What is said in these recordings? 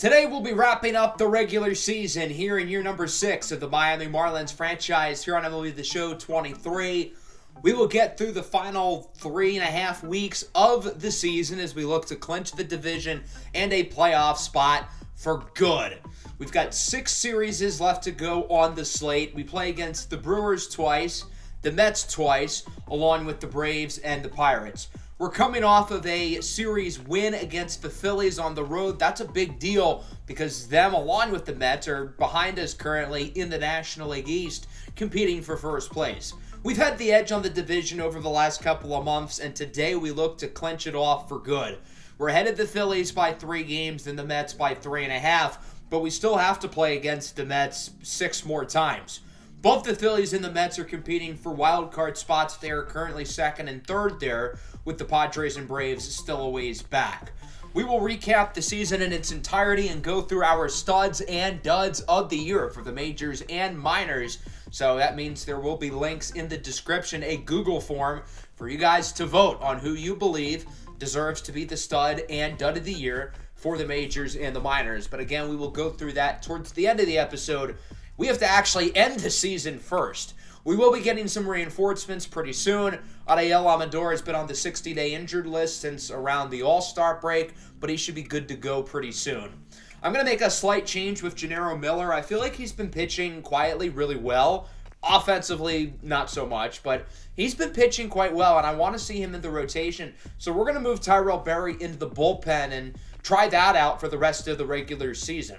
Today we'll be wrapping up the regular season here in year number 6 of the Miami Marlins franchise here on MLB The Show 23. We will get through the final 3.5 weeks of the season as we look to clinch the division and a playoff spot for good. We've got 6 series left to go on the slate. We play against the Brewers twice, the Mets twice, along with the Braves and the Pirates. We're coming off of a series win against the Phillies on the road. That's a big deal because them, along with the Mets, are behind us currently in the National League East, competing for first place. We've had the edge on the division over the last couple of months, and today we look to clinch it off for good. We're ahead of the Phillies by 3 games and the Mets by 3.5, but we still have to play against the Mets 6 more times. Both the Phillies and the Mets are competing for wild card spots. They are currently 2nd and 3rd there, with the Padres and Braves still a ways back. We will recap the season in its entirety and go through our studs and duds of the year for the majors and minors. So that means there will be links in the description, a Google form for you guys to vote on who you believe deserves to be the stud and dud of the year for the majors and the minors. But again, we will go through that towards the end of the episode. We have to actually end the season first. We will be getting some reinforcements pretty soon. Ariel Amador has been on the 60-day injured list since around the All-Star break, but he should be good to go pretty soon. I'm going to make a slight change with Gennaro Miller. I feel like he's been pitching quietly really well. Offensively, not so much, but he's been pitching quite well, and I want to see him in the rotation. So we're going to move Tyrell Berry into the bullpen and try that out for the rest of the regular season.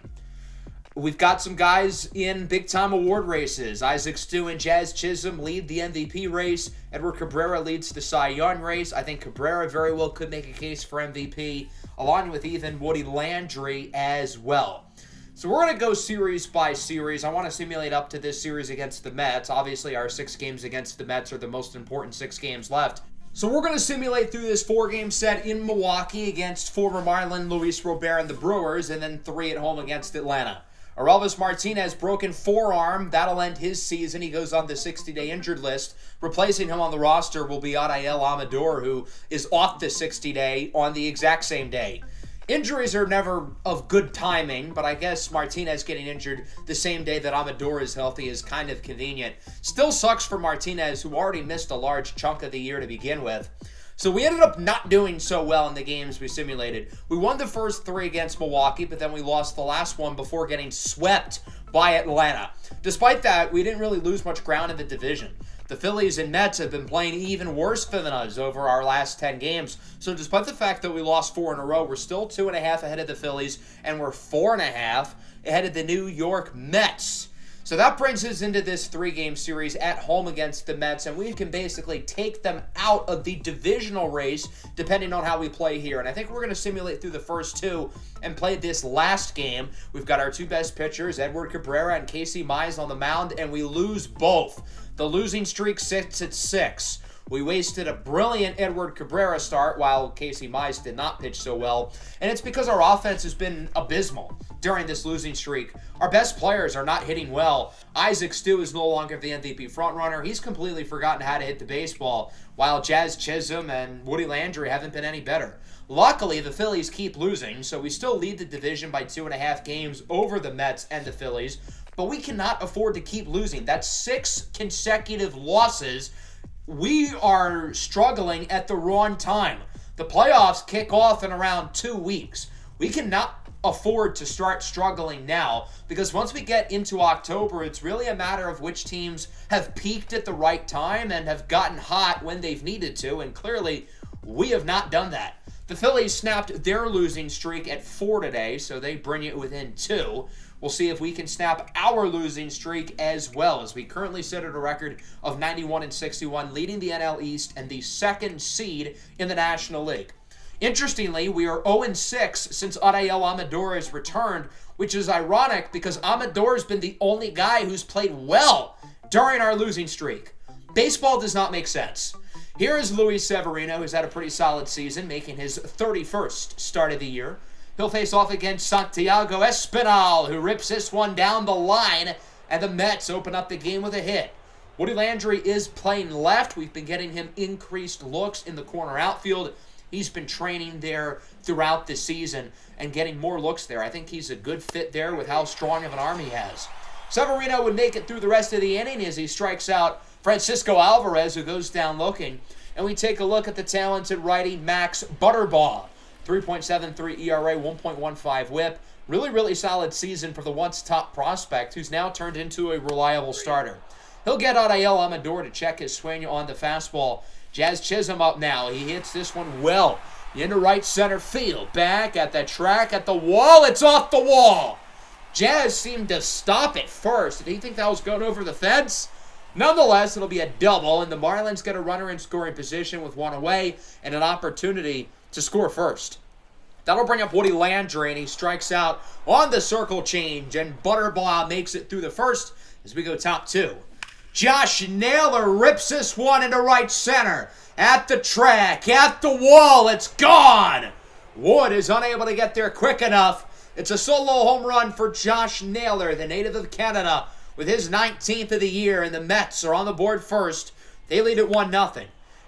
We've got some guys in big-time award races. Isaac Stu and Jazz Chisholm lead the MVP race. Edward Cabrera leads the Cy Young race. I think Cabrera very well could make a case for MVP, along with even Woody Landry as well. So we're going to go series by series. I want to simulate up to this series against the Mets. Obviously, our 6 games against the Mets are the most important 6 games left. So we're going to simulate through this 4-game set in Milwaukee against former Marlin Luis Robert and the Brewers, and then 3 at home against Atlanta. Orelvis Martinez broken forearm. That'll end his season. He goes on the 60-day injured list. Replacing him on the roster will be Ariel Amador, who is off the 60-day on the exact same day. Injuries are never of good timing, but I guess Martinez getting injured the same day that Amador is healthy is kind of convenient. Still sucks for Martinez, who already missed a large chunk of the year to begin with. So we ended up not doing so well in the games we simulated. We won the first 3 against Milwaukee, but then we lost the last one before getting swept by Atlanta. Despite that, we didn't really lose much ground in the division. The Phillies and Mets have been playing even worse than us over our last 10 games. So despite the fact that we lost 4 in a row, we're still 2.5 ahead of the Phillies, and we're 4.5 ahead of the New York Mets. So that brings us into this 3-game series at home against the Mets, and we can basically take them out of the divisional race depending on how we play here. And I think we're going to simulate through the first 2 and play this last game. We've got our 2 best pitchers, Edward Cabrera and Casey Mize on the mound, and we lose both. The losing streak sits at 6. We wasted a brilliant Edward Cabrera start while Casey Mize did not pitch so well, and it's because our offense has been abysmal during this losing streak. Our best players are not hitting well. Isaac Stu is no longer the MVP frontrunner. He's completely forgotten how to hit the baseball, while Jazz Chisholm and Woody Landry haven't been any better. Luckily, the Phillies keep losing, so we still lead the division by 2.5 games over the Mets and the Phillies, but we cannot afford to keep losing. That's 6 consecutive losses. We are struggling at the wrong time. The playoffs kick off in around 2 weeks. We cannot afford to start struggling now because once we get into October, it's really a matter of which teams have peaked at the right time and have gotten hot when they've needed to, and clearly we have not done that. The Phillies snapped their losing streak at 4 today, so they bring it within 2. We'll see if we can snap our losing streak as well, as we currently sit at a record of 91-61, leading the NL East and the 2nd seed in the National League. Interestingly, we are 0-6 since Ariel Amador has returned, which is ironic because Amador has been the only guy who's played well during our losing streak. Baseball does not make sense. Here is Luis Severino, who's had a pretty solid season, making his 31st start of the year. He'll face off against Santiago Espinal, who rips this one down the line, and the Mets open up the game with a hit. Woody Landry is playing left. We've been getting him increased looks in the corner outfield. He's been training there throughout the season and getting more looks there. I think he's a good fit there with how strong of an arm he has. Severino would make it through the rest of the inning as he strikes out Francisco Alvarez, who goes down looking. And we take a look at the talented righty Max Butterbaugh. 3.73 ERA, 1.15 whip. Really, really solid season for the once top prospect, who's now turned into a reliable starter. He'll get Ariel Amador to check his swing on the fastball. Jazz Chisholm up now. He hits this one well into right center field. Back at the track, at the wall. It's off the wall. Jazz seemed to stop it first. Did he think that was going over the fence? Nonetheless, it'll be a double, and the Marlins get a runner in scoring position with one away and an opportunity to score first. That'll bring up Woody Landry, and he strikes out on the circle change, and Butterbaugh makes it through the first as we go top two. Josh Naylor rips this one into right center. At the track, at the wall, it's gone! Wood is unable to get there quick enough. It's a solo home run for Josh Naylor, the native of Canada, with his 19th of the year, and the Mets are on the board first. They lead at 1-0.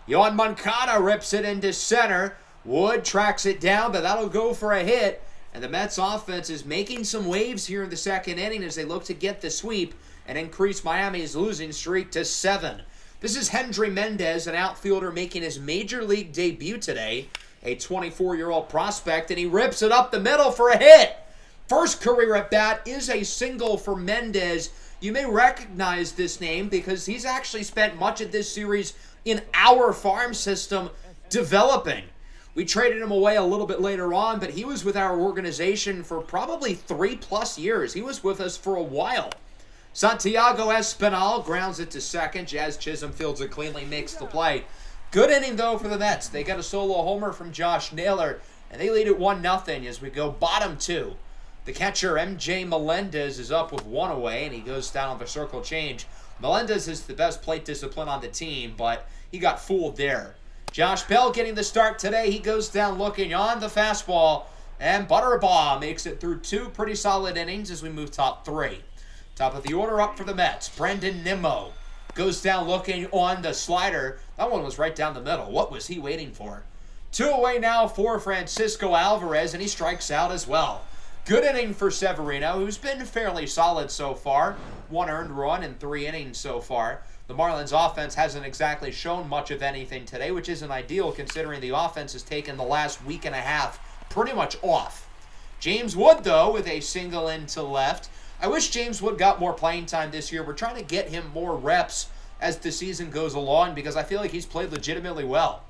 Yoan Moncada rips it into center. Wood tracks it down, but that'll go for a hit. And the Mets offense is making some waves here in the second inning as they look to get the sweep and increase Miami's losing streak to 7. This is Hendry Mendez, an outfielder making his major league debut today, a 24-year-old prospect, and he rips it up the middle for a hit. First career at bat is a single for Mendez. You may recognize this name because he's actually spent much of this series in our farm system developing. We traded him away a little bit later on, but he was with our organization for probably 3+ years. He was with us for a while. Santiago Espinal grounds it to second. Jazz Chisholm fields it cleanly, makes the play. Good inning, though, for the Mets. They got a solo homer from Josh Naylor, and they lead at 1-0 as we go bottom two. The catcher, MJ Melendez, is up with one away, and he goes down on the circle change. Melendez is the best plate discipline on the team, but he got fooled there. Josh Bell getting the start today. He goes down looking on the fastball, and Butterbaugh makes it through two pretty solid innings as we move top three. Top of the order up for the Mets. Brendan Nimmo goes down looking on the slider. That one was right down the middle. What was he waiting for? Two away now for Francisco Alvarez, and he strikes out as well. Good inning for Severino, who's been fairly solid so far. 1 earned run in 3 innings so far. The Marlins offense hasn't exactly shown much of anything today, which isn't ideal considering the offense has taken the last week and a half pretty much off. James Wood, though, with a single into left. I wish James Wood got more playing time this year. We're trying to get him more reps as the season goes along because I feel like he's played legitimately well.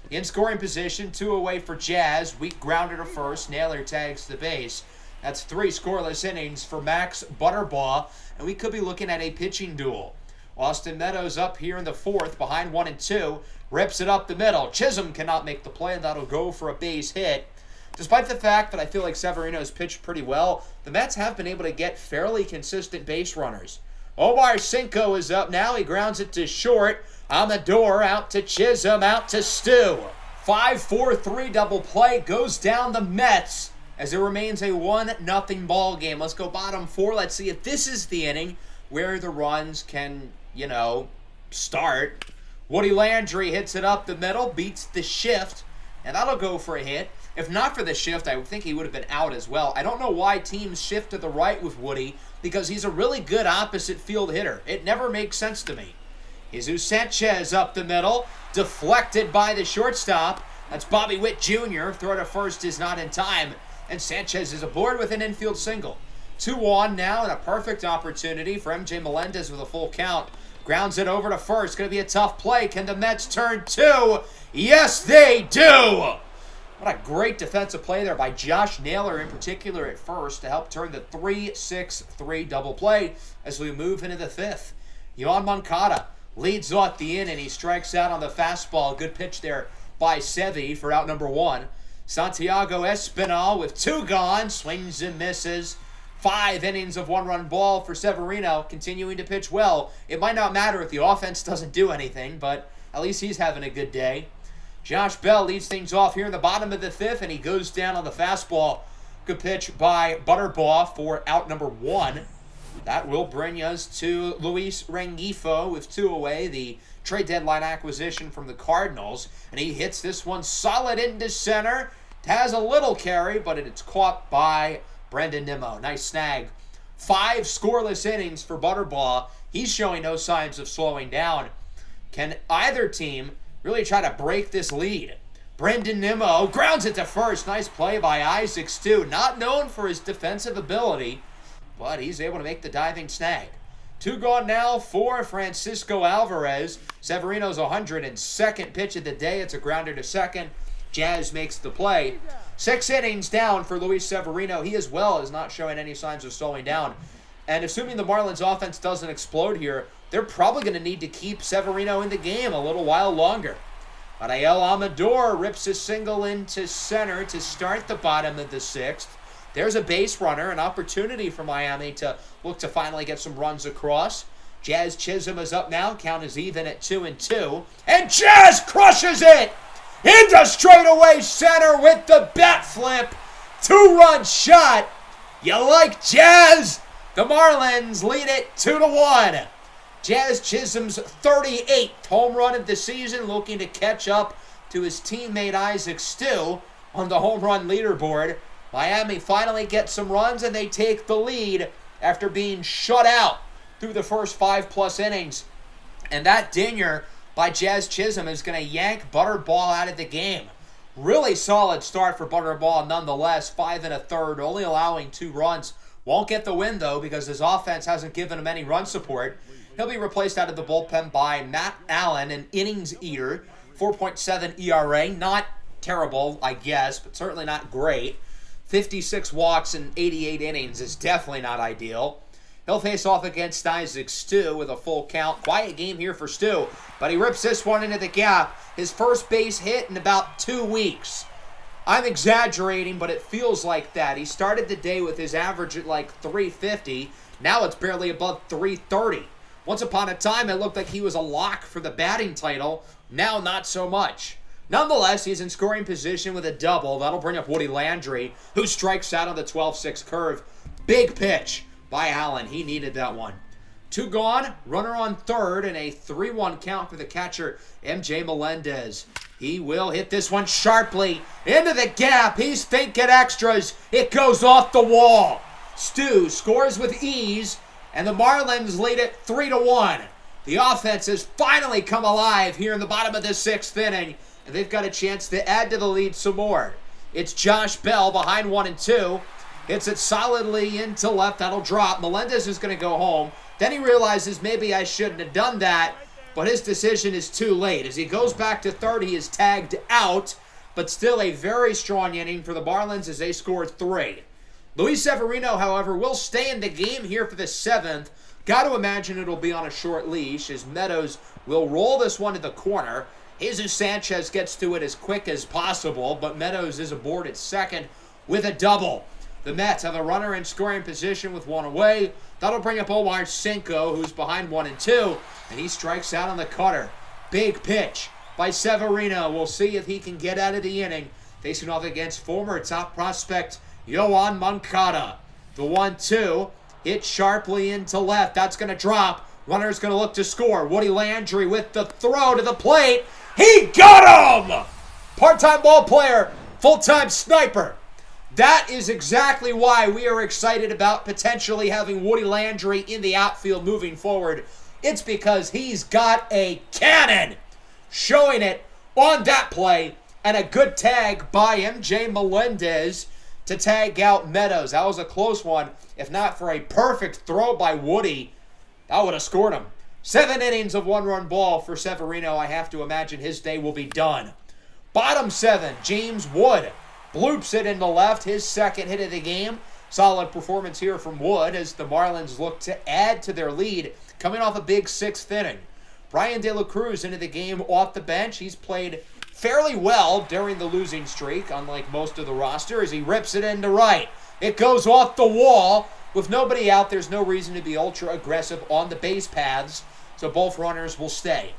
In scoring position, 2 away for Jazz. Weak grounder to first. Naylor tags the base. That's 3 scoreless innings for Max Butterbaugh, and we could be looking at a pitching duel. Austin Meadows up here in the 4th, behind 1 and 2, rips it up the middle. Chisholm cannot make the play, and that'll go for a base hit. Despite the fact that I feel like Severino's pitched pretty well, the Mets have been able to get fairly consistent base runners. Omar Cinco is up now. He grounds it to short. Amador out to Chisholm, out to Stu. 5-4-3 double play goes down the Mets as it remains a 1-0 ball game. Let's go bottom 4. Let's see if this is the inning where the runs can, start. Woody Landry hits it up the middle, beats the shift, and that'll go for a hit. If not for the shift, I would think he would have been out as well. I don't know why teams shift to the right with Woody because he's a really good opposite field hitter. It never makes sense to me. Jesus Sanchez up the middle, deflected by the shortstop. That's Bobby Witt Jr. Throw to first is not in time, and Sanchez is aboard with an infield single. 2 on now, and a perfect opportunity for MJ Melendez with a full count. Grounds it over to first. Going to be a tough play. Can the Mets turn 2? Yes, they do! What a great defensive play there by Josh Naylor in particular at first to help turn the 3-6-3 double play as we move into the 5th. Yoan Moncada leads off the inning. He strikes out on the fastball. Good pitch there by Sevy for out number 1. Santiago Espinal with 2 gone. Swings and misses. 5 innings of 1-run ball for Severino, continuing to pitch well. It might not matter if the offense doesn't do anything, but at least he's having a good day. Josh Bell leads things off here in the bottom of the 5th, and he goes down on the fastball. Good pitch by Butterbaugh for out number 1. That will bring us to Luis Rengifo with 2 away, the trade deadline acquisition from the Cardinals. And he hits this one solid into center. It has a little carry, but it's caught by Brendan Nimmo. Nice snag. 5 scoreless innings for Butterball. He's showing no signs of slowing down. Can either team really try to break this lead? Brendan Nimmo grounds it to first. Nice play by Isaacs, too. Not known for his defensive ability, but he's able to make the diving snag. 2 gone now for Francisco Alvarez. Severino's 102nd pitch of the day. It's a grounder to second. Jazz makes the play. 6 innings down for Luis Severino. He as well is not showing any signs of slowing down. And assuming the Marlins offense doesn't explode here, they're probably going to need to keep Severino in the game a little while longer. Ariel Amador rips a single into center to start the bottom of the 6th. There's a base runner, an opportunity for Miami to look to finally get some runs across. Jazz Chisholm is up now. Count is even at 2-2. And Jazz crushes it into straightaway center with the bat flip. 2-run shot. You like Jazz? The Marlins lead it 2-1. Jazz Chisholm's 38th home run of the season, looking to catch up to his teammate Isaac Stu on the home run leaderboard. Miami finally gets some runs, and they take the lead after being shut out through the first 5+ innings. And that dinger by Jazz Chisholm is going to yank Butterball out of the game. Really solid start for Butterball nonetheless. 5 1/3, only allowing 2 runs. Won't get the win, though, because his offense hasn't given him any run support. He'll be replaced out of the bullpen by Matt Allen, an innings eater. 4.7 ERA. Not terrible, I guess, but certainly not great. 56 walks in 88 innings is definitely not ideal. He'll face off against Isaac Stu with a full count. Quiet game here for Stu, but he rips this one into the gap. His first base hit in about 2 weeks. I'm exaggerating, but it feels like that. He started the day with his average at like 350. Now it's barely above 330. Once upon a time, it looked like he was a lock for the batting title. Now, not so much. Nonetheless, he's in scoring position with a double. That'll bring up Woody Landry, who strikes out on the 12-6 curve. Big pitch by Allen. He needed that one. 2 gone, runner on third, and a 3-1 count for the catcher, MJ Melendez. He will hit this one sharply into the gap. He's thinking extras. It goes off the wall. Stu scores with ease, and the Marlins lead it 3-1. The offense has finally come alive here in the bottom of the 6th inning, and they've got a chance to add to the lead some more. It's Josh Bell behind 1-2. Hits it solidly into left. That'll drop. Melendez is going to go home. Then he realizes maybe I shouldn't have done that, but his decision is too late. As he goes back to third, he is tagged out, but still a very strong inning for the Marlins as they score 3. Luis Severino, however, will stay in the game here for the 7th. Got to imagine it'll be on a short leash as Meadows will roll this one to the corner. Jesus Sanchez gets to it as quick as possible, but Meadows is aboard at second with a double. The Mets have a runner in scoring position with 1 away. That'll bring up Omar Cinco, who's behind 1-2, and he strikes out on the cutter. Big pitch by Severino. We'll see if he can get out of the inning. Facing off against former top prospect Yoan Moncada. The 1-2 hit sharply into left. That's going to drop. Runner's going to look to score. Woody Landry with the throw to the plate. He got him! Part-time ball player, full-time sniper. That is exactly why we are excited about potentially having Woody Landry in the outfield moving forward. It's because he's got a cannon. Showing it on that play, and a good tag by MJ Melendez to tag out Meadows. That was a close one. If not for a perfect throw by Woody, that would have scored him. 7 innings of 1-run ball for Severino. I have to imagine his day will be done. Bottom 7, James Wood bloops it into left, his second hit of the game. Solid performance here from Wood as the Marlins look to add to their lead, coming off a big 6th inning. Brian De La Cruz into the game off the bench. He's played fairly well during the losing streak, unlike most of the roster, as he rips it into right. It goes off the wall. With nobody out, there's no reason to be ultra aggressive on the base paths, so both runners will stay.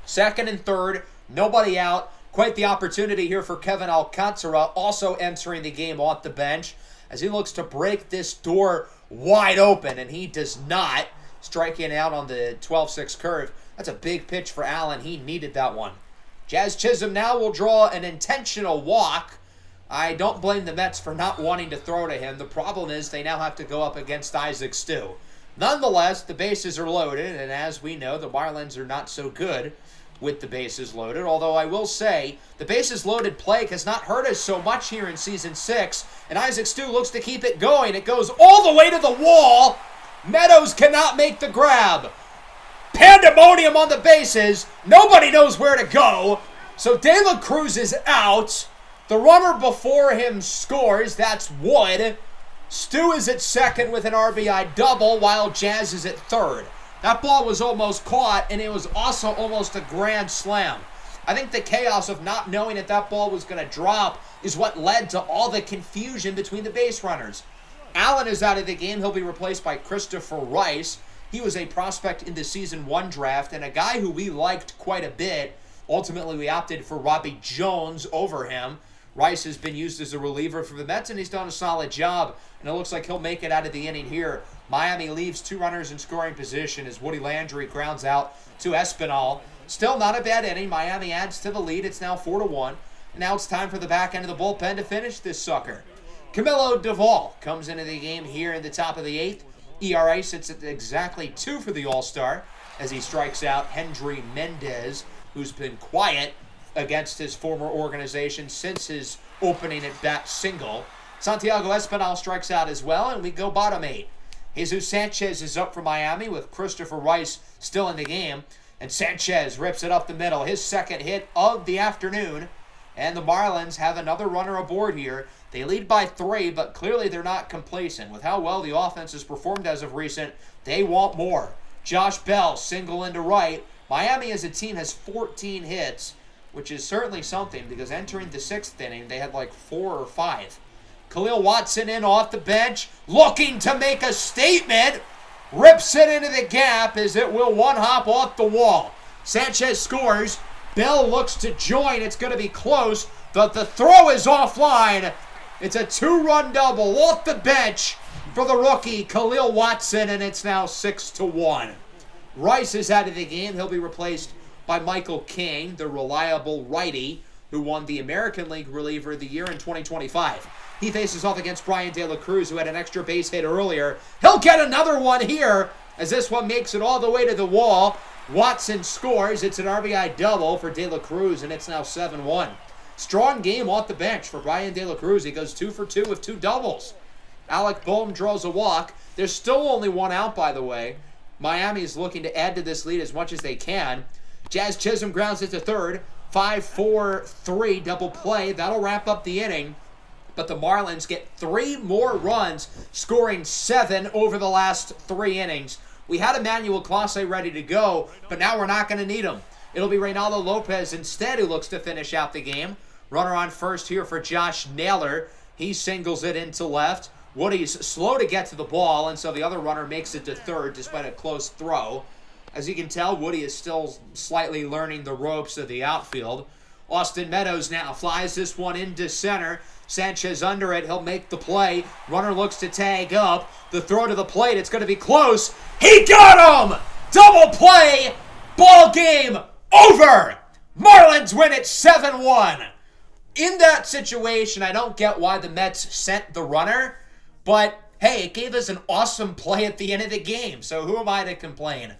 2nd and 3rd, nobody out. Quite the opportunity here for Kevin Alcantara, also entering the game off the bench. as he looks to break this door wide open, and he does not, striking out on the 12-6 curve. That's a big pitch for Allen. He needed that one. Jazz Chisholm now will draw an intentional walk. I don't blame the Mets for not wanting to throw to him. The problem is they now have to go up against Isaac Stu. Nonetheless, the bases are loaded, and as we know, the Marlins are not so good with the bases loaded, although I will say the bases loaded plague has not hurt us so much here in Season 6, and Isaac Stu looks to keep it going. It goes all the way to the wall. Meadows cannot make the grab. Pandemonium on the bases. Nobody knows where to go. So De La Cruz is out. The runner before him scores. That's Wood. Stu is at second with an RBI double, while Jazz is at third. That ball was almost caught, and it was also almost a grand slam. I think the chaos of not knowing if that ball was going to drop is what led to all the confusion between the base runners. Allen is out of the game. He'll be replaced by Christopher Rice. He was a prospect in the Season 1 draft and a guy who we liked quite a bit. Ultimately, we opted for Robbie Jones over him. Rice has been used as a reliever for the Mets, and he's done a solid job. And it looks like he'll make it out of the inning here. Miami leaves 2 runners in scoring position as Woody Landry grounds out to Espinal. Still not a bad inning. Miami adds to the lead. It's now 4-1. And now it's time for the back end of the bullpen to finish this sucker. Camilo Duvall comes into the game here in the top of the 8th. ERA sits at exactly 2 for the All-Star as he strikes out Hendry Mendez, who's been quiet against his former organization since his opening at bat single. Santiago Espinal strikes out as well, and we go bottom 8. Jesus Sanchez is up for Miami with Christopher Rice still in the game, and Sanchez rips it up the middle, his second hit of the afternoon, and the Marlins have another runner aboard here. They lead by 3, but clearly they're not complacent. With how well the offense has performed as of recent, they want more. Josh Bell single into right. Miami as a team has 14 hits, which is certainly something because entering the 6th inning, they had like 4 or 5. Khalil Watson in off the bench, looking to make a statement. Rips it into the gap as it will one-hop off the wall. Sanchez scores. Bell looks to join. It's going to be close, but the throw is offline. It's a 2-run double off the bench for the rookie, Khalil Watson, and it's now 6-1. Rice is out of the game. He'll be replaced by Michael King, the reliable righty who won the American League Reliever of the Year in 2025. He faces off against Brian De La Cruz, who had an extra base hit earlier. He'll get another one here as this one makes it all the way to the wall. Watson scores. It's an RBI double for De La Cruz, and it's now 7-1. Strong game off the bench for Brian De La Cruz. He goes 2 for 2 with 2 doubles. Alec Boehm draws a walk. There's still only 1 out, by the way. Miami's looking to add to this lead as much as they can. Jazz Chisholm grounds it to third. 5-4-3 double play. That'll wrap up the inning. But the Marlins get 3 more runs, scoring 7 over the last 3 innings. We had Emmanuel Clase ready to go, but now we're not going to need him. It'll be Reynaldo Lopez instead who looks to finish out the game. Runner on first here for Josh Naylor. He singles it into left. Woody's slow to get to the ball, and so the other runner makes it to third despite a close throw. As you can tell, Woody is still slightly learning the ropes of the outfield. Austin Meadows now flies this one into center. Sanchez under it. He'll make the play. Runner looks to tag up. The throw to the plate. It's going to be close. He got him! Double play. Ball game over. Marlins win it 7-1. In that situation, I don't get why the Mets sent the runner, but hey, it gave us an awesome play at the end of the game, so who am I to complain?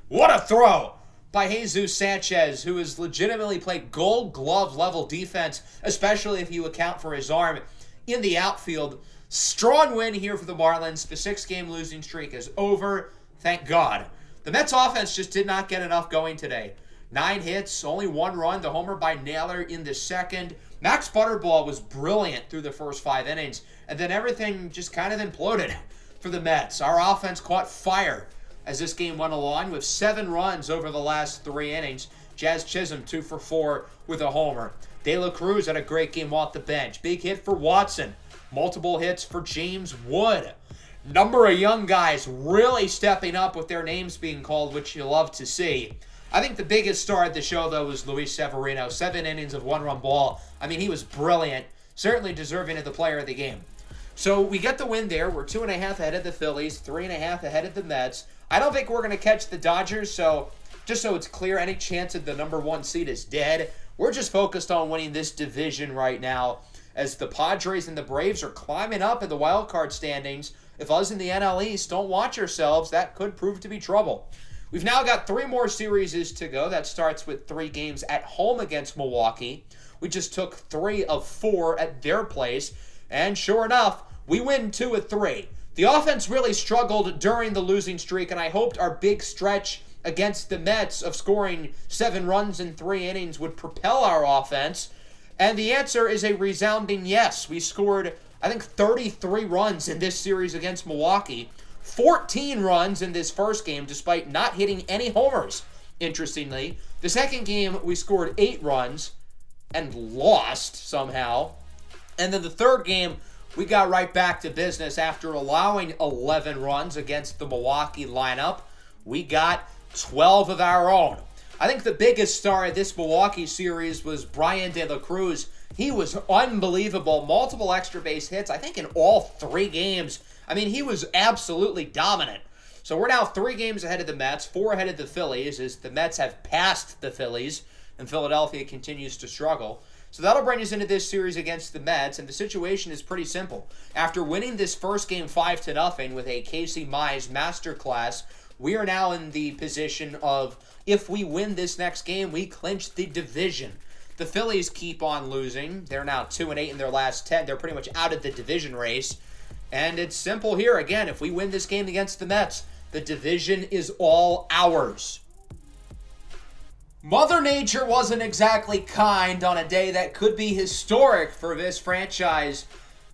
What a throw by Jesus Sanchez, who has legitimately played gold glove level defense, especially if you account for his arm in the outfield. Strong win here for the Marlins. The 6-game losing streak is over. Thank God. The Mets offense just did not get enough going today. 9 hits, only 1 run. The homer by Naylor in the second. Max Butterball was brilliant through the first 5 innings, and then everything just kind of imploded for the Mets. Our offense caught fire as this game went along with 7 runs over the last 3 innings. Jazz Chisholm 2 for 4 with a homer. De La Cruz had a great game off the bench. Big hit for Watson. Multiple hits for James Wood. Number of young guys really stepping up with their names being called, which you love to see. I think the biggest star of the show, though, was Luis Severino. 7 innings of 1-run ball. I mean, he was brilliant. Certainly deserving of the player of the game. So we get the win there. We're 2.5 ahead of the Phillies, 3.5 ahead of the Mets. I don't think we're going to catch the Dodgers, so just so it's clear, any chance of the number 1 seed is dead. We're just focused on winning this division right now as the Padres and the Braves are climbing up in the wild card standings. If us in the NL East don't watch ourselves, that could prove to be trouble. We've now got 3 more series to go. That starts with 3 games at home against Milwaukee. We just took 3 of 4 at their place. And sure enough, we win 2 of 3. The offense really struggled during the losing streak, and I hoped our big stretch against the Mets of scoring 7 runs in 3 innings would propel our offense. And the answer is a resounding yes. We scored, I think, 33 runs in this series against Milwaukee. 14 runs in this first game, despite not hitting any homers, interestingly. The second game, we scored 8 runs and lost somehow. And then the third game, we got right back to business after allowing 11 runs against the Milwaukee lineup. We got 12 of our own. I think the biggest star of this Milwaukee series was Brian De La Cruz. He was unbelievable. Multiple extra base hits, I think in all 3 games. I mean, he was absolutely dominant. So we're now 3 games ahead of the Mets, 4 ahead of the Phillies, as the Mets have passed the Phillies, and Philadelphia continues to struggle. So that'll bring us into this series against the Mets, and the situation is pretty simple. After winning this first game 5-0 with a Casey Mize masterclass, we are now in the position of, if we win this next game, we clinch the division. The Phillies keep on losing. They're now 2-8 in their last 10. They're pretty much out of the division race. And it's simple here. Again, if we win this game against the Mets, the division is all ours. Mother Nature wasn't exactly kind on a day that could be historic for this franchise.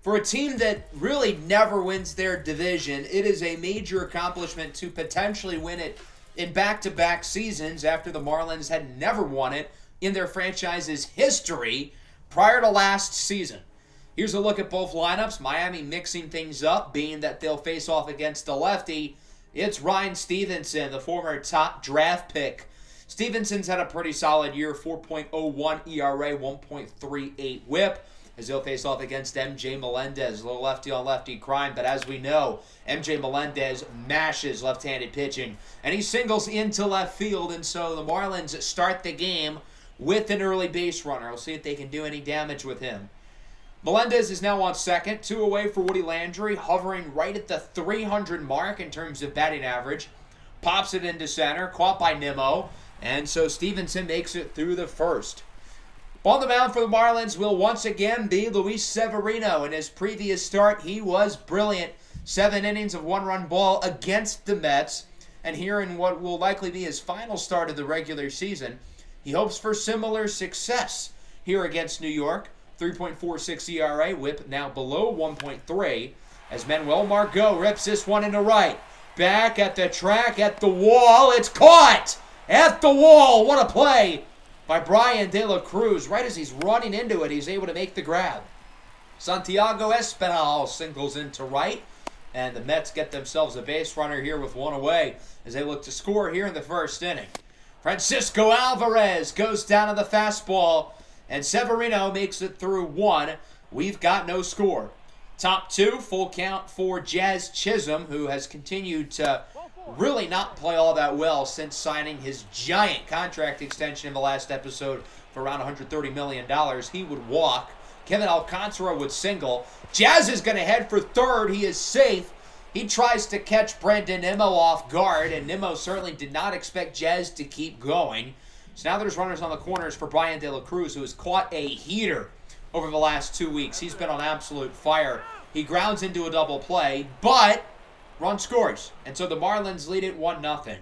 For a team that really never wins their division, it is a major accomplishment to potentially win it in back-to-back seasons after the Marlins had never won it in their franchise's history prior to last season. Here's a look at both lineups. Miami mixing things up, being that they'll face off against a lefty. It's Ryan Stevenson, the former top draft pick. Stevenson's had a pretty solid year, 4.01 ERA, 1.38 whip, as they'll face off against MJ Melendez, a little lefty-on-lefty crime. But as we know, MJ Melendez mashes left-handed pitching, and he singles into left field, and so the Marlins start the game with an early base runner. We'll see if they can do any damage with him. Melendez is now on second, 2 away for Woody Landry, hovering right at the 300 mark in terms of batting average. Pops it into center, caught by Nimmo, and so Stevenson makes it through the first. On the mound for the Marlins will once again be Luis Severino. In his previous start, he was brilliant. 7 innings of 1-run ball against the Mets, and here in what will likely be his final start of the regular season, he hopes for similar success here against New York. 3.46 ERA, whip now below 1.3, as Manuel Margot rips this one into right. Back at the track, at the wall, it's caught! At the wall, what a play by Brian De La Cruz. Right as he's running into it, he's able to make the grab. Santiago Espinal singles into right, and the Mets get themselves a base runner here with 1 away as they look to score here in the first inning. Francisco Alvarez goes down to the fastball, and Severino makes it through 1. We've got no score. Top 2, full count for Jazz Chisholm, who has continued to really not play all that well since signing his giant contract extension in the last episode for around $130 million. He would walk. Kevin Alcantara would single. Jazz is going to head for third. He is safe. He tries to catch Brandon Nimmo off guard, and Nimmo certainly did not expect Jazz to keep going. So now there's runners on the corners for Brian De La Cruz, who has caught a heater over the last 2 weeks. He's been on absolute fire. He grounds into a double play, but run scores. And so the Marlins lead it 1-0.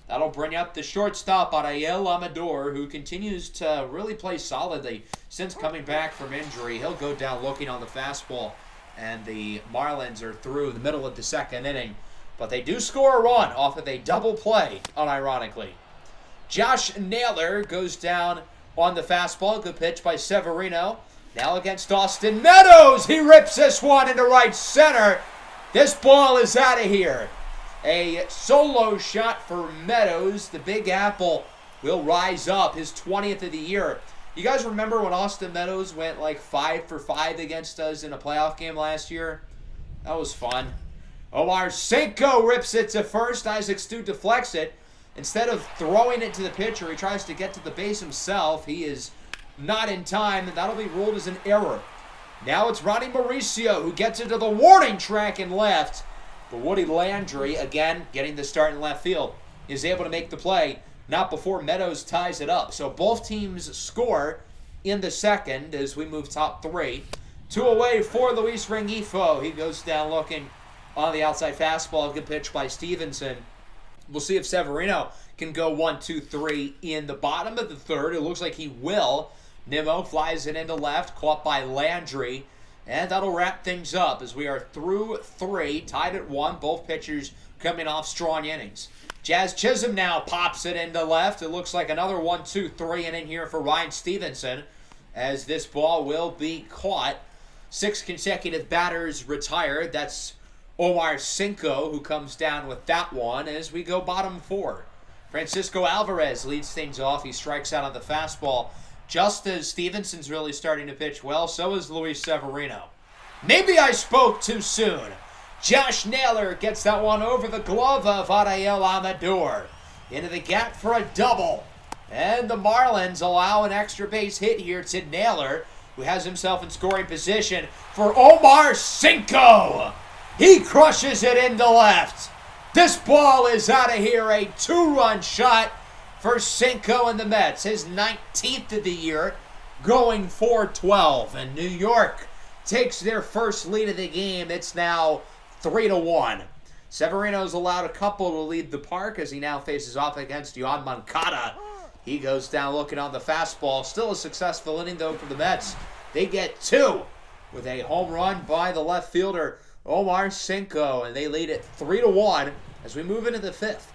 That'll bring up the shortstop, Ariel Amador, who continues to really play solidly since coming back from injury. He'll go down looking on the fastball, and the Marlins are through the middle of the second inning. But they do score a run off of a double play, unironically. Josh Naylor goes down on the fastball. Good pitch by Severino. Now against Austin Meadows. He rips this one into right center. This ball is out of here. A solo shot for Meadows. The Big Apple will rise up, his 20th of the year. You guys remember when Austin Meadows went like 5 for 5 against us in a playoff game last year? That was fun. Omar Cinco rips it to first. Isaac Stu deflects it. Instead of throwing it to the pitcher, he tries to get to the base himself. He is not in time, and that'll be ruled as an error. Now it's Ronnie Mauricio who gets into the warning track in left. But Woody Landry, again, getting the start in left field, is able to make the play, not before Meadows ties it up. So both teams score in the second as we move top three. 2 away for Luis Rengifo. He goes down looking on the outside fastball. Good pitch by Stevenson. We'll see if Severino can go 1, 2, 3 in the bottom of the third. It looks like he will. Nimmo flies it into left, caught by Landry. And that'll wrap things up as we are through 3, tied at 1. Both pitchers coming off strong innings. Jazz Chisholm now pops it into left. It looks like another 1, 2, 3 inning here for Ryan Stevenson as this ball will be caught. 6 consecutive batters retired. That's Omar Cinco who comes down with that one as we go bottom 4. Francisco Alvarez leads things off. He strikes out on the fastball. Just as Stevenson's really starting to pitch well, so is Luis Severino. Maybe I spoke too soon. Josh Naylor gets that one over the glove of Ariel Amador. Into the gap for a double. And the Marlins allow an extra base hit here to Naylor, who has himself in scoring position for Omar Cinco. He crushes it into left. This ball is out of here. A 2-run shot for Cinco and the Mets. His 19th of the year, going .412. And New York takes their first lead of the game. It's now 3-1. Severino's allowed a couple to lead the park as he now faces off against Yoan Moncada. He goes down looking on the fastball. Still a successful inning, though, for the Mets. They get 2 with a home run by the left fielder, Omar Cinco, and they lead it 3-1 as we move into the 5th.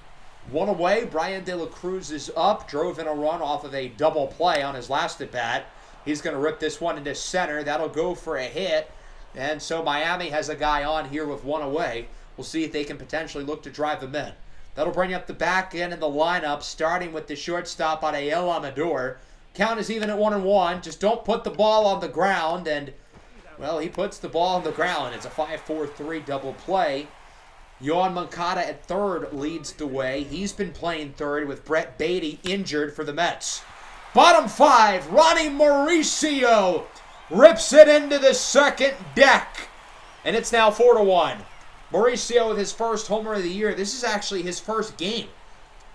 1 away, Brian De La Cruz is up, drove in a run off of a double play on his last at-bat. He's going to rip this one into center. That'll go for a hit. And so Miami has a guy on here with 1 away. We'll see if they can potentially look to drive him in. That'll bring up the back end of the lineup, starting with the shortstop Ariel Amador. Count is even at 1-1. Just don't put the ball on the ground. And, well, he puts the ball on the ground. It's a 5-4-3 double play. Yoan Moncada at third leads the way. He's been playing third with Brett Beatty injured for the Mets. Bottom 5, Ronnie Mauricio rips it into the second deck. And it's now 4-1. Mauricio with his first homer of the year. This is actually his first game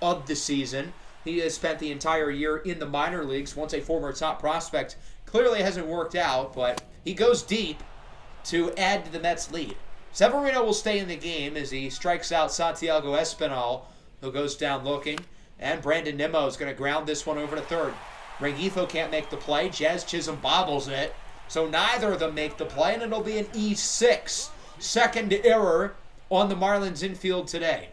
of the season. He has spent the entire year in the minor leagues. Once a former top prospect, clearly hasn't worked out, but he goes deep to add to the Mets' lead. Severino will stay in the game as he strikes out Santiago Espinal, who goes down looking. And Brandon Nimmo is going to ground this one over to third. Rengifo can't make the play. Jazz Chisholm bobbles it. So neither of them make the play, and it'll be an E6. Second error on the Marlins infield today.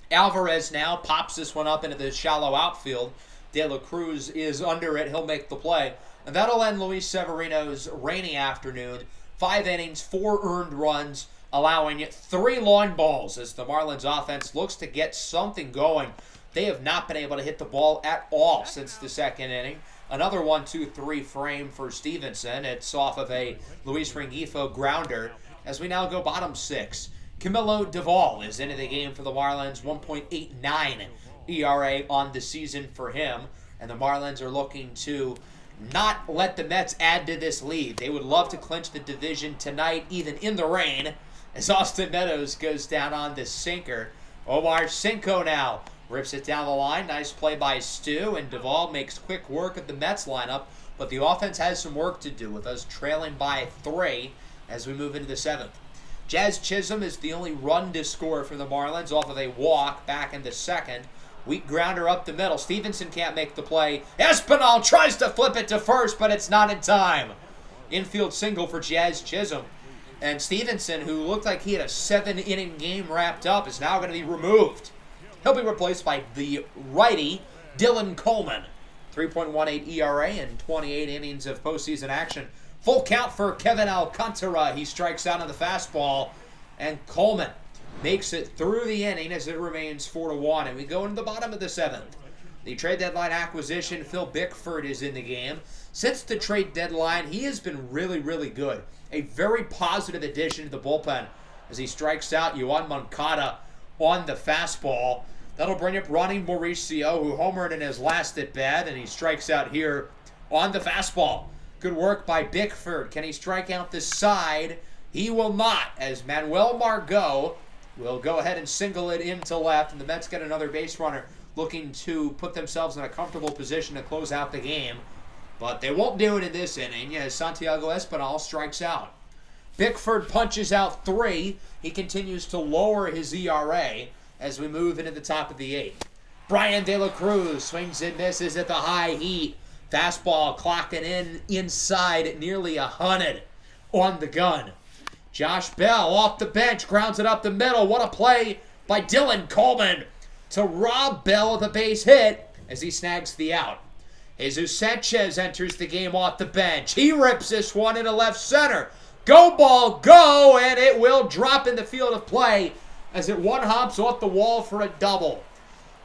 Alvarez now pops this one up into the shallow outfield. De La Cruz is under it. He'll make the play. And that'll end Luis Severino's rainy afternoon. 5 innings, 4 earned runs, allowing 3 long balls as the Marlins offense looks to get something going. They have not been able to hit the ball at all since the second inning. Another 1-2-3 frame for Stevenson. It's off of a Luis Rengifo grounder. As we now go bottom 6, Camilo Duvall is into the game for the Marlins. 1.89 ERA on the season for him. And the Marlins are looking to not let the Mets add to this lead. They would love to clinch the division tonight, even in the rain, as Austin Meadows goes down on this sinker. Omar Cinco now rips it down the line. Nice play by Stu, and Duvall makes quick work of the Mets lineup. But the offense has some work to do with us trailing by 3 as we move into the 7th. Jazz Chisholm is the only run to score for the Marlins off of a walk back in the second. Weak grounder up the middle. Stevenson can't make the play. Espinal tries to flip it to first, but it's not in time. Infield single for Jazz Chisholm. And Stevenson, who looked like he had a 7-inning game wrapped up, is now going to be removed. He'll be replaced by the righty, Dylan Coleman. 3.18 ERA and 28 innings of postseason action. Full count for Kevin Alcantara. He strikes out on the fastball. And Coleman makes it through the inning as it remains 4-1. And we go into the bottom of the 7th. The trade deadline acquisition, Phil Bickford is in the game. Since the trade deadline, he has been really, really good. A very positive addition to the bullpen. as he strikes out Yoan Moncada on the fastball. That'll bring up Ronnie Mauricio, who homered in his last at-bat, and he strikes out here on the fastball. Good work by Bickford. Can he strike out this side? He will not, as Manuel Margot will go ahead and single it into left, and the Mets get another base runner looking to put themselves in a comfortable position to close out the game. But they won't do it in this inning as Santiago Espinal strikes out. Bickford punches out 3. He continues to lower his ERA as we move into the top of the 8th. Brian De La Cruz swings and misses at the high heat. Fastball clocking in inside at nearly 100 on the gun. Josh Bell off the bench, grounds it up the middle. What a play by Dylan Coleman to rob Bell of the base hit as he snags the out. Jesus Sanchez enters the game off the bench. He rips this one into left center. Go ball, go, and it will drop in the field of play as it one-hops off the wall for a double.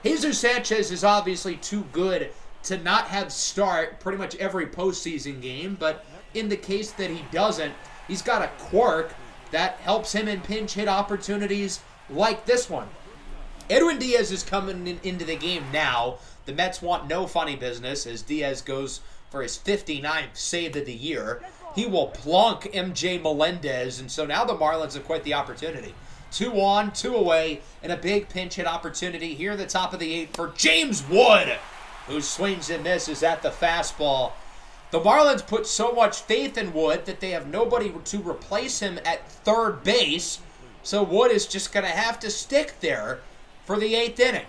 Jesus Sanchez is obviously too good to not have start pretty much every postseason game, but in the case that he doesn't, he's got a quirk that helps him in pinch hit opportunities like this one. Edwin Diaz is coming into the game now. The Mets want no funny business as Diaz goes for his 59th save of the year. He will plunk MJ Melendez, and so now the Marlins have quite the opportunity. 2 on, 2 away, and a big pinch hit opportunity here at the top of the 8th for James Wood, who swings and misses at the fastball. The Marlins put so much faith in Wood that they have nobody to replace him at third base, so Wood is just going to have to stick there for the 8th inning.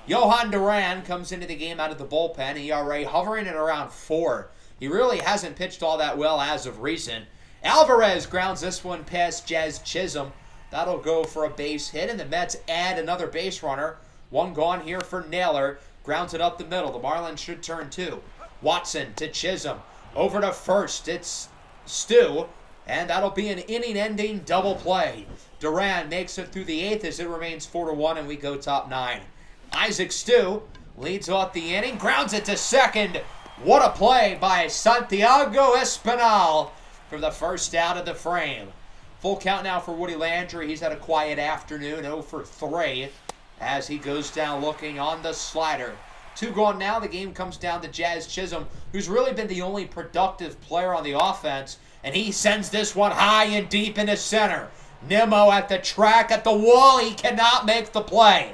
Johan Duran comes into the game out of the bullpen, ERA hovering at around 4. He really hasn't pitched all that well as of recent. Alvarez grounds this one past Jazz Chisholm. That'll go for a base hit, and the Mets add another base runner. 1 gone here for Naylor. Grounds it up the middle. The Marlins should turn 2. Watson to Chisholm. Over to first. It's Stu, and that'll be an inning-ending double play. Duran makes it through the 8th as it remains 4-1, and we go top 9. Isaac Stu leads off the inning. Grounds it to second. What a play by Santiago Espinal for the first out of the frame. Full count now for Woody Landry. He's had a quiet afternoon, 0 for 3, as he goes down looking on the slider. 2 gone now. The game comes down to Jazz Chisholm, who's really been the only productive player on the offense, and he sends this one high and deep into center. Nimmo at the track, at the wall. He cannot make the play.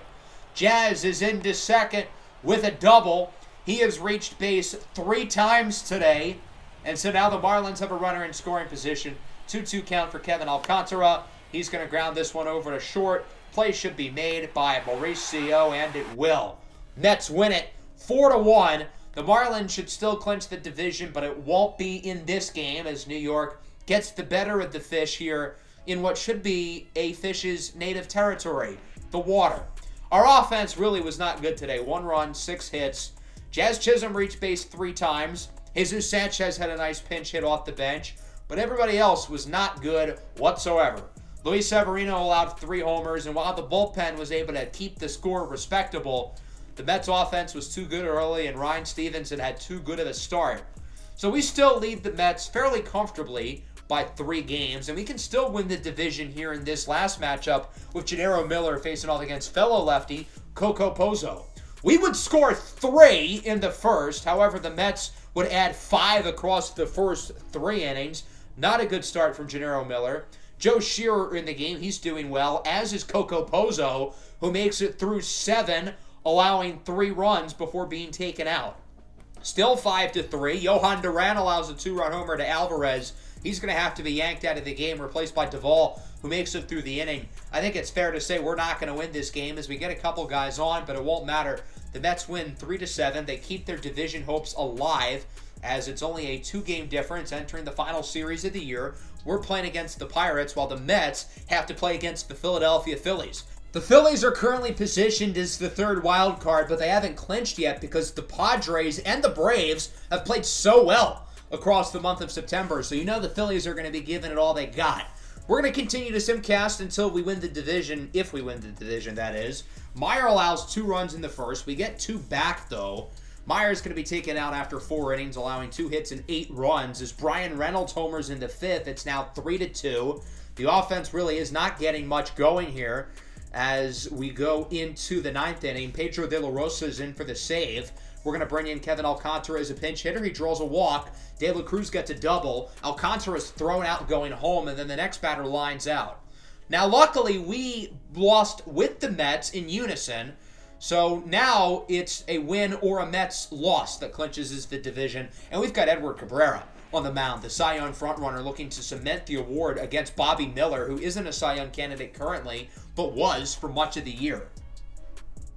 Jazz is into second with a double. He has reached base 3 times today, and so now the Marlins have a runner in scoring position. 2-2 count for Kevin Alcantara. He's going to ground this one over to short. Play should be made by Mauricio, and it will. Mets win it 4-1. The Marlins should still clinch the division, but it won't be in this game as New York gets the better of the Fish here in what should be a Fish's native territory, the water. Our offense really was not good today. 1 run, 6 hits. Jazz Chisholm reached base 3 times. Jesus Sanchez had a nice pinch hit off the bench, but everybody else was not good whatsoever. Luis Severino allowed 3 homers, and while the bullpen was able to keep the score respectable, the Mets offense was too good early, and Ryan Stevenson had too good of a start. So we still lead the Mets fairly comfortably by 3 games, and we can still win the division here in this last matchup with Gennaro Miller facing off against fellow lefty Coco Pozo. We would score 3 in the first. However, the Mets would add 5 across the first 3 innings. Not a good start from Gennaro Miller. Joe Shearer in the game. He's doing well, as is Coco Pozo, who makes it through 7, allowing 3 runs before being taken out. Still 5-3. Johan Duran allows a 2-run homer to Alvarez. He's going to have to be yanked out of the game, replaced by Duvall, who makes it through the inning. I think it's fair to say we're not going to win this game as we get a couple guys on, but it won't matter. The Mets win 3-7. They keep their division hopes alive as it's only a 2-game difference entering the final series of the year. We're playing against the Pirates while the Mets have to play against the Philadelphia Phillies. The Phillies are currently positioned as the 3rd wild card, but they haven't clinched yet because the Padres and the Braves have played so well across the month of September. So you know the Phillies are going to be giving it all they got. We're going to continue to simcast until we win the division, if we win the division, that is. Meyer allows 2 runs in the first. We get 2 back, though. Meyer's going to be taken out after 4 innings, allowing 2 hits and 8 runs. As Brian Reynolds homers in the 5th, it's now 3-2. The offense really is not getting much going here as we go into the 9th inning. Pedro De La Rosa is in for the save. We're going to bring in Kevin Alcantara as a pinch hitter. He draws a walk. De La Cruz gets a double. Alcantara's thrown out going home, and then the next batter lines out. Now, luckily, we lost with the Mets in unison, so now it's a win or a Mets loss that clinches the division, and we've got Edward Cabrera on the mound, the Cy Young frontrunner, looking to cement the award against Bobby Miller, who isn't a Cy Young candidate currently, but was for much of the year.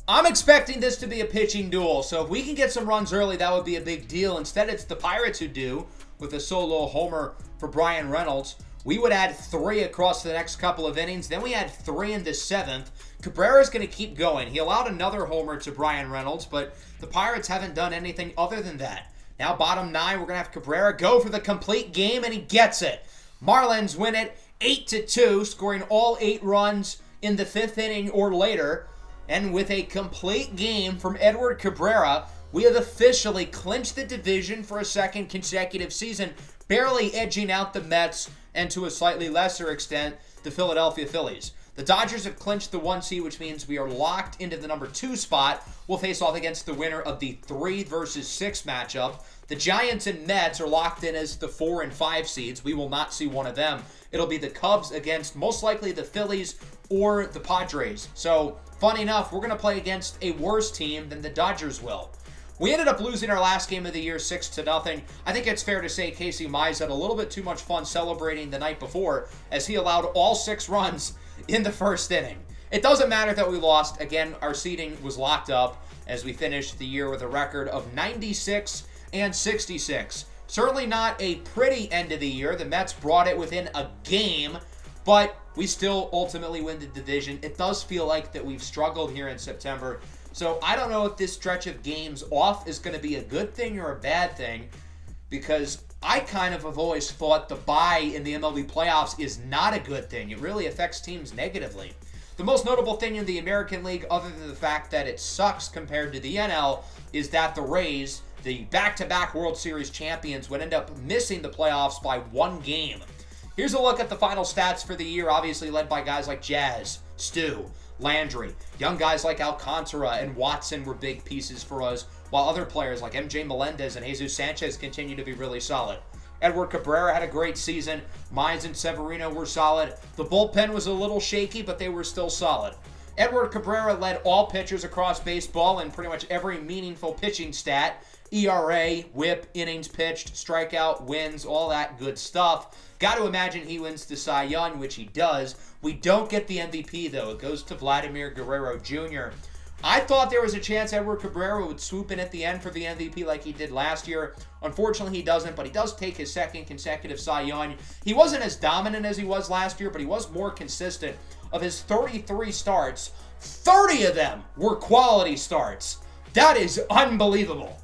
I'm expecting this to be a pitching duel, so if we can get some runs early, that would be a big deal. Instead, it's the Pirates who do, with a solo homer for Bryan Reynolds. We would add 3 across the next couple of innings. Then we add 3 in the 7th. Cabrera's going to keep going. He allowed another homer to Bryan Reynolds, but the Pirates haven't done anything other than that. Now, bottom 9, we're going to have Cabrera go for the complete game, and he gets it. Marlins win it 8-2, scoring all 8 runs in the 5th inning or later. And with a complete game from Edward Cabrera, we have officially clinched the division for a second consecutive season, barely edging out the Mets and to a slightly lesser extent, the Philadelphia Phillies. The Dodgers have clinched the 1 seed, which means we are locked into the number 2 spot. We'll face off against the winner of the 3 versus 6 matchup. The Giants and Mets are locked in as the 4 and 5 seeds. We will not see one of them. It'll be the Cubs against most likely the Phillies or the Padres. So, funny enough, we're going to play against a worse team than the Dodgers will. We ended up losing our last game of the year 6-0. I think it's fair to say Casey Mize had a little bit too much fun celebrating the night before as he allowed all 6 runs in the first inning. It doesn't matter that we lost. Again, our seeding was locked up as we finished the year with a record of 96-66. Certainly not a pretty end of the year. The Mets brought it within a game, but we still ultimately win the division. It does feel like that we've struggled here in September. So I don't know if this stretch of games off is going to be a good thing or a bad thing, because I kind of have always thought the bye in the MLB playoffs is not a good thing. It really affects teams negatively. The most notable thing in the American League, other than the fact that it sucks compared to the NL, is that the Rays, the back-to-back World Series champions, would end up missing the playoffs by 1 game. Here's a look at the final stats for the year, obviously led by guys like Jazz, Stu, Landry. Young guys like Alcantara and Watson were big pieces for us, while other players like MJ Melendez and Jesus Sanchez continue to be really solid. Edward Cabrera had a great season. Mize and Severino were solid. The bullpen was a little shaky, but they were still solid. Edward Cabrera led all pitchers across baseball in pretty much every meaningful pitching stat. ERA, whip, innings pitched, strikeout, wins, all that good stuff. Got to imagine he wins the Cy Young, which he does. We don't get the MVP, though. It goes to Vladimir Guerrero Jr. I thought there was a chance Edward Cabrera would swoop in at the end for the MVP like he did last year. Unfortunately, he doesn't, but he does take his second consecutive Cy Young. He wasn't as dominant as he was last year, but he was more consistent. Of his 33 starts, 30 of them were quality starts. That is unbelievable.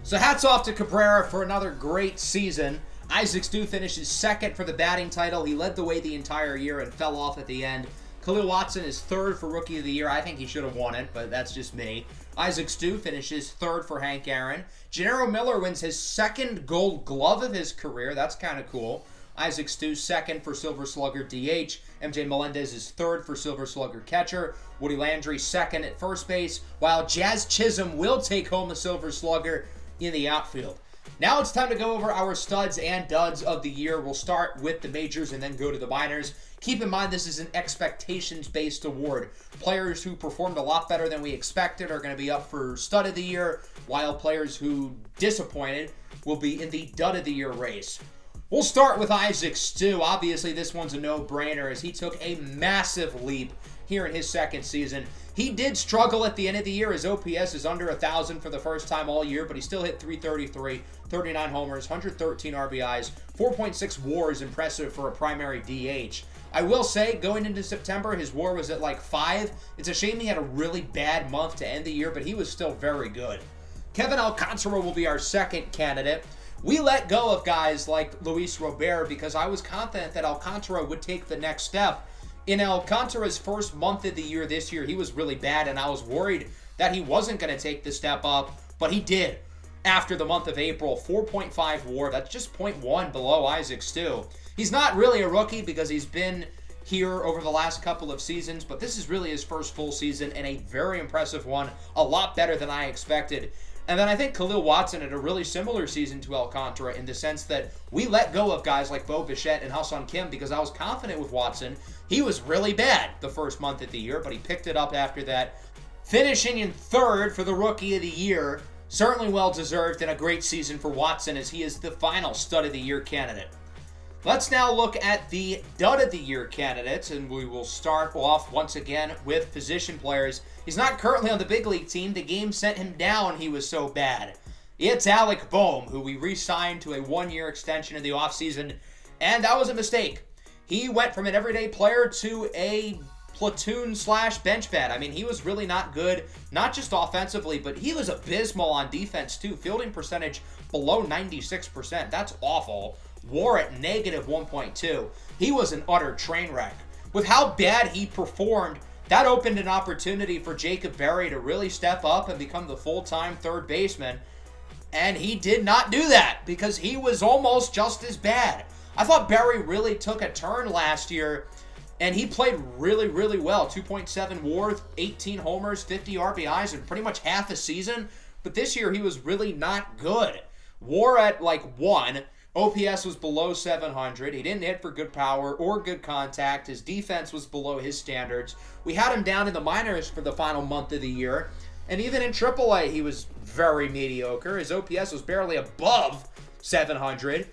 So hats off to Cabrera for another great season. Isaac Stu finishes second for the batting title. He led the way the entire year and fell off at the end. Khalil Watson is third for Rookie of the Year. I think he should have won it, but that's just me. Isaac Stu finishes third for Hank Aaron. Gennaro Miller wins his second Gold Glove of his career. That's kind of cool. Isaac Stu second for Silver Slugger DH. MJ Melendez is third for Silver Slugger catcher. Woody Landry second at first base, while Jazz Chisholm will take home the Silver Slugger in the outfield. Now it's time to go over our studs and duds of the year. We'll start with the majors and then go to the minors. Keep in mind this is an expectations-based award. Players who performed a lot better than we expected are going to be up for stud of the year, while players who disappointed will be in the dud of the year race. We'll start with Isaac Stu. Obviously, this one's a no-brainer as he took a massive leap here in his second season. He did struggle at the end of the year. His OPS is under 1,000 for the first time all year, but he still hit .333, 39 homers, 113 RBIs, 4.6 WAR is impressive for a primary DH. I will say, going into September, his WAR was at like 5. It's a shame he had a really bad month to end the year, but he was still very good. Kevin Alcantara will be our second candidate. We let go of guys like Luis Robert because I was confident that Alcantara would take the next step. In Alcantara's first month of the year this year, he was really bad, and I was worried that he wasn't going to take the step up, but he did. After the month of April, 4.5 WAR, that's just .1 below Isaac Stu. He's not really a rookie because he's been here over the last couple of seasons, but this is really his first full season and a very impressive one, a lot better than I expected. And then I think Khalil Watson had a really similar season to Alcantara in the sense that we let go of guys like Bo Bichette and Ha-Seong Kim because I was confident with Watson. He was really bad the first month of the year, but he picked it up after that. Finishing in third for the Rookie of the Year. Certainly well-deserved and a great season for Watson as he is the final Stud of the Year candidate. Let's now look at the Dud of the Year candidates, and we will start off once again with position players. He's not currently on the big league team. The game sent him down. He was so bad. It's Alec Bohm, who we re-signed to a one-year extension in the offseason, and that was a mistake. He went from an everyday player to a platoon/bench bat. I mean, he was really not good, not just offensively, but he was abysmal on defense too. Fielding percentage below 96%. That's awful. WAR at negative 1.2. He was an utter train wreck. With how bad he performed, that opened an opportunity for Jacob Berry to really step up and become the full-time third baseman. And he did not do that because he was almost just as bad. I thought Berry really took a turn last year, and he played really, really well. 2.7 WAR, 18 homers, 50 RBIs, and pretty much half a season. But this year, he was really not good. WAR at like 1. OPS was below 700. He didn't hit for good power or good contact. His defense was below his standards. We had him down in the minors for the final month of the year. And even in AAA, he was very mediocre. His OPS was barely above 700.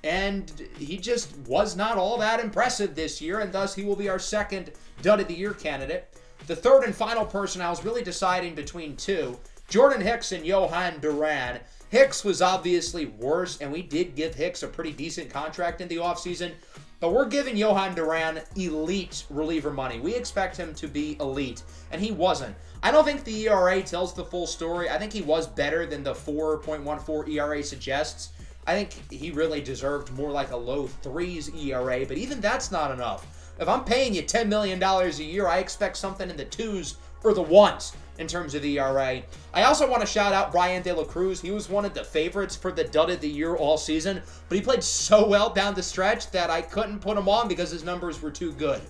And he just was not all that impressive this year, and thus he will be our second Dud of the Year candidate. The third and final person I was really deciding between two, Jordan Hicks and Johan Duran. Hicks was obviously worse, and we did give Hicks a pretty decent contract in the offseason, but we're giving Johan Duran elite reliever money. We expect him to be elite, and he wasn't. I don't think the ERA tells the full story. I think he was better than the 4.14 ERA suggests. I think he really deserved more like a low 3s ERA, but even that's not enough. If I'm paying you $10 million a year, I expect something in the 2s or the 1s in terms of ERA. I also want to shout out Brian De La Cruz. He was one of the favorites for the Dud of the Year all season, but he played so well down the stretch that I couldn't put him on because his numbers were too good.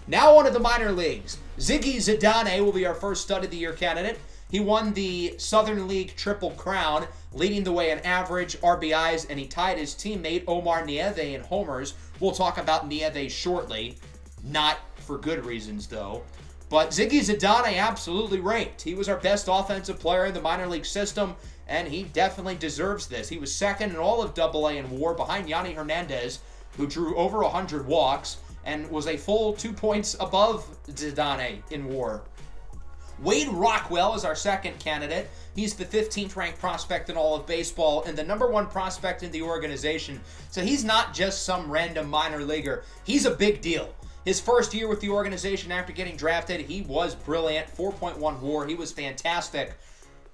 Now on to the minor leagues. Ziggy Zidane will be our first Stud of the Year candidate. He won the Southern League Triple Crown, leading the way in average, RBIs, and he tied his teammate Omar Nieve in homers. We'll talk about Nieve shortly. Not for good reasons, though. But Ziggy Zidane absolutely raked. He was our best offensive player in the minor league system, and he definitely deserves this. He was second in all of AA in WAR behind Yanni Hernandez, who drew over 100 walks, and was a full 2 points above Zidane in WAR. Wade Rockwell is our second candidate. He's the 15th ranked prospect in all of baseball and the #1 prospect in the organization. So he's not just some random minor leaguer. He's a big deal. His first year with the organization after getting drafted, he was brilliant. 4.1 WAR. He was fantastic.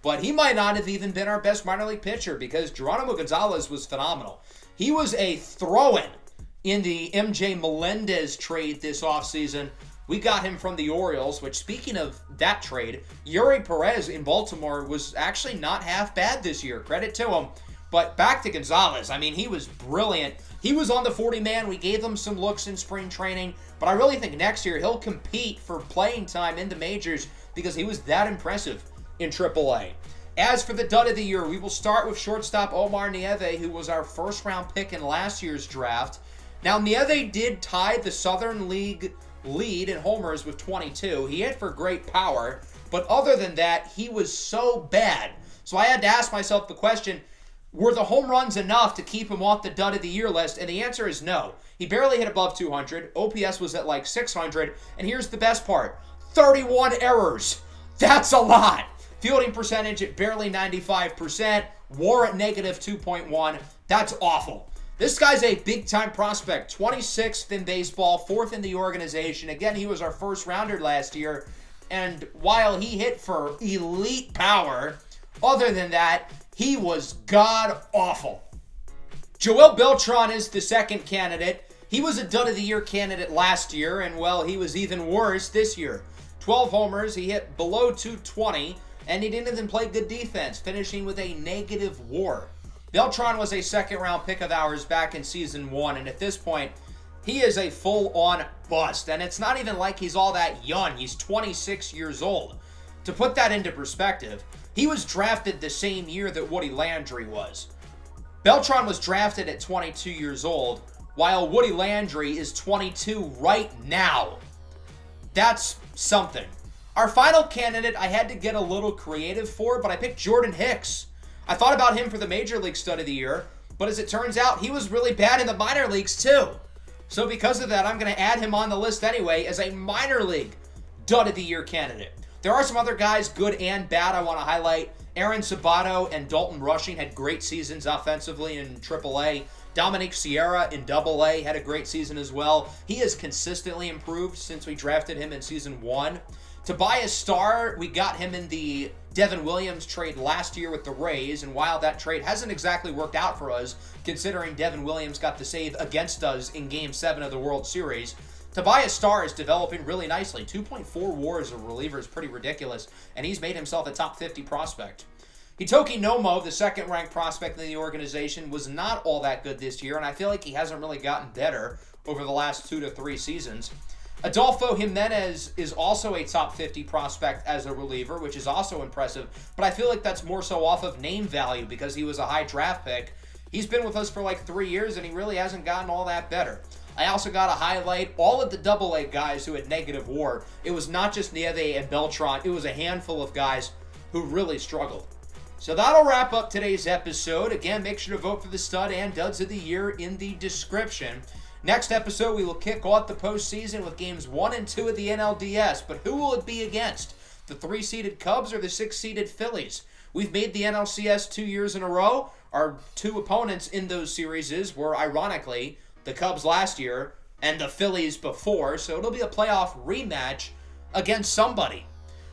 But he might not have even been our best minor league pitcher because Geronimo Gonzalez was phenomenal. He was a throw-in in the MJ Melendez trade this offseason. We got him from the Orioles, which, speaking of that trade, Yuri Perez in Baltimore was actually not half bad this year. Credit to him. But back to Gonzalez. I mean, he was brilliant. He was on the 40-man. We gave him some looks in spring training. But I really think next year he'll compete for playing time in the majors because he was that impressive in AAA. As for the Dud of the Year, we will start with shortstop Omar Nieve, who was our first-round pick in last year's draft. Now, Nieve did tie the Southern League lead in homers with 22. He hit for great power, but other than that, he was so bad. So I had to ask myself the question, were the home runs enough to keep him off the Dud of the Year list? And the answer is no. He barely hit above 200. OPS was at like 600. And here's the best part. 31 errors. That's a lot. Fielding percentage at barely 95%. WAR at negative 2.1. That's awful. This guy's a big-time prospect, 26th in baseball, 4th in the organization. Again, he was our first-rounder last year, and while he hit for elite power, other than that, he was god-awful. Joel Beltran is the second candidate. He was a Dud of the Year candidate last year, and, well, he was even worse this year. 12 homers, he hit below 220, and he didn't even play good defense, finishing with a negative WAR. Beltran was a second-round pick of ours back in Season 1, and at this point, he is a full-on bust. And it's not even like he's all that young. He's 26 years old. To put that into perspective, he was drafted the same year that Woody Landry was. Beltran was drafted at 22 years old, while Woody Landry is 22 right now. That's something. Our final candidate I had to get a little creative for, but I picked Jordan Hicks. I thought about him for the Major League Stud of the Year, but as it turns out, he was really bad in the minor leagues too. So because of that, I'm going to add him on the list anyway as a minor league Dud of the Year candidate. There are some other guys, good and bad, I want to highlight. Aaron Sabato and Dalton Rushing had great seasons offensively in AAA. Dominic Sierra in AA had a great season as well. He has consistently improved since we drafted him in Season 1. Tobias Starr, we got him in the Devin Williams trade last year with the Rays, and while that trade hasn't exactly worked out for us, considering Devin Williams got the save against us in Game 7 of the World Series, Tobias Starr is developing really nicely. 2.4 WAR as a reliever is pretty ridiculous, and he's made himself a top 50 prospect. Hitoki Nomo, the second-ranked prospect in the organization, was not all that good this year, and I feel like he hasn't really gotten better over the last 2 to 3 seasons. Adolfo Jimenez is also a top 50 prospect as a reliever, which is also impressive, but I feel like that's more so off of name value because he was a high draft pick. He's been with us for like 3 years, and he really hasn't gotten all that better. I also got to highlight all of the AA guys who had negative WAR. It was not just Nieve and Beltran. It was a handful of guys who really struggled. So that'll wrap up today's episode. Again, make sure to vote for the Stud and Duds of the Year in the description. Next episode, we will kick off the postseason with games 1 and 2 of the NLDS. But who will it be against? The 3-seeded Cubs or the 6-seeded Phillies? We've made the NLCS 2 years in a row. Our 2 opponents in those series were, ironically, the Cubs last year and the Phillies before. So it'll be a playoff rematch against somebody.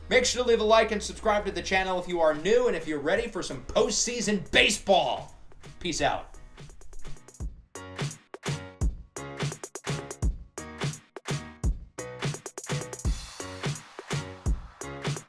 Make sure to leave a like and subscribe to the channel if you are new and if you're ready for some postseason baseball. Peace out.